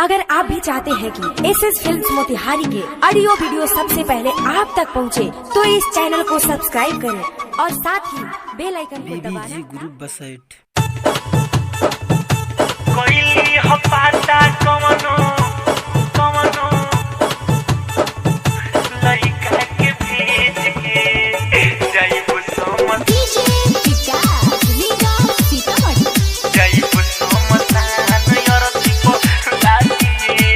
अगर आप भी चाहते हैं कि एसएस फिल्म्स मोतिहारी के ऑडियो वीडियो सबसे पहले आप तक पहुंचे, तो इस चैनल को सब्सक्राइब करें और साथ ही बेल आइकन को दबाना। ग्रुप बसाइट कोई हपाता कवनो कवनो लइका के भेज के जाइबो समझ जाइबो समसान यार tipo लागिए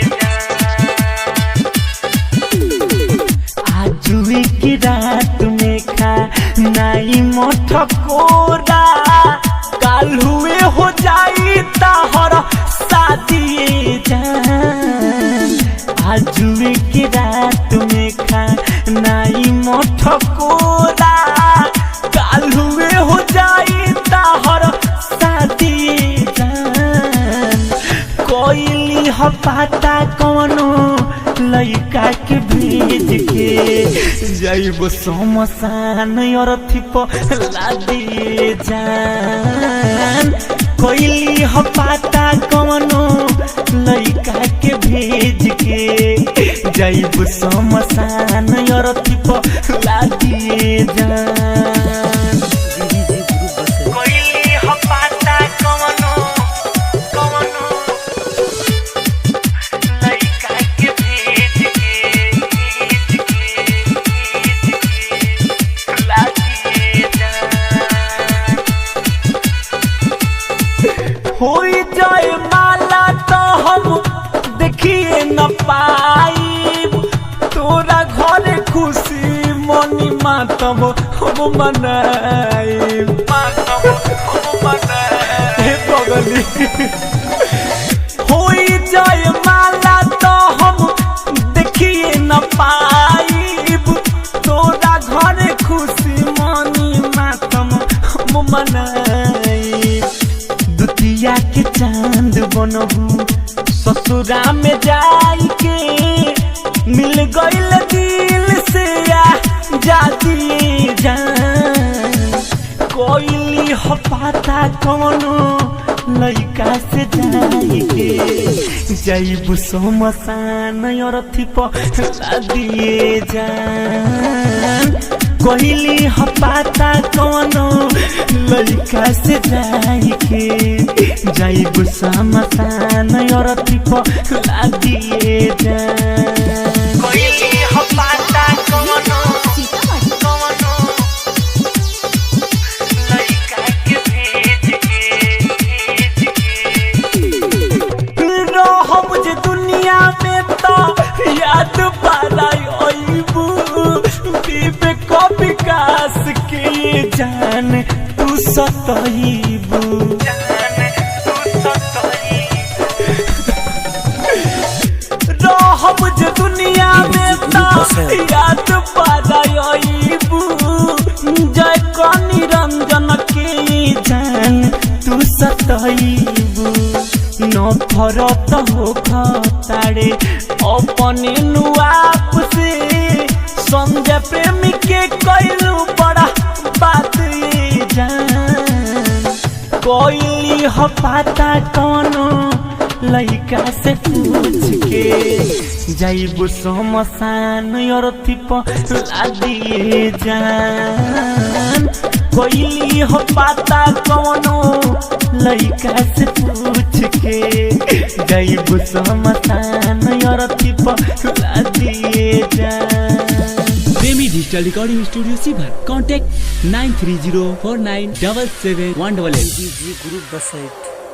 आजुई की रात में खा नाई मोठ कोरा काल हुए हो जाई ताहर शादी जान आजुए की रात में खा नाई मोठ कोरा काल हुए हो जाई ताहर शादी जान कोइली ह पाता कवनो लइका के भेज के जाइबो समसान और थिप लादी जान कोइली ह पाता कवनो लइका के भेज के जाइबो समसान और थिप लादी जान कोइली ह पाता कवनो कवनो लइका के भेज के लादी जान होई जाए माला तो हम देखिए न पाइब तोरा घरे खुशी मनी मातम हम मनाइब हे पगली होई जाए माला तो हम देखिए न पाइब तोरा घरे खुशी मनी मातम हम मनाइब दुतिया के चांद बनबू ससुरा में जाई के मिल गइल दिल से जाती जान कोइली ह पाता कवनो लइका से जाई के जाइबू समसान और थिप लादिए जान कोइली ह पाता कवनो लइका से जाई के जाइबू समसान और थिप लादिए जान कोइली ह पाता कवनो कवनो लइका के भेज के रहब जे दुनिया में तो याद पालाई आइबू विवेक विकास के जान तू सतइबू रहब जे दुनिया में तो याद पालाई आइबू जय कनी रंजन के जान तू सतइबू नफरत हो खताड़े अपने नुआप से संजय प्रेमी के कैलू बड़ा बात जान कोइली ह पाता कौनो लइका से पूछ के जाइबू समसान और थिप लादिए जान कोइली ह पाता कौनो लइका से पूछ के जाइबू समसान और थिप लादिए जान प्रेमी डिजिटल रिकॉर्डिंग स्टूडियो सीभर कॉन्टैक्ट 9304977188 ग्रुप बसाइट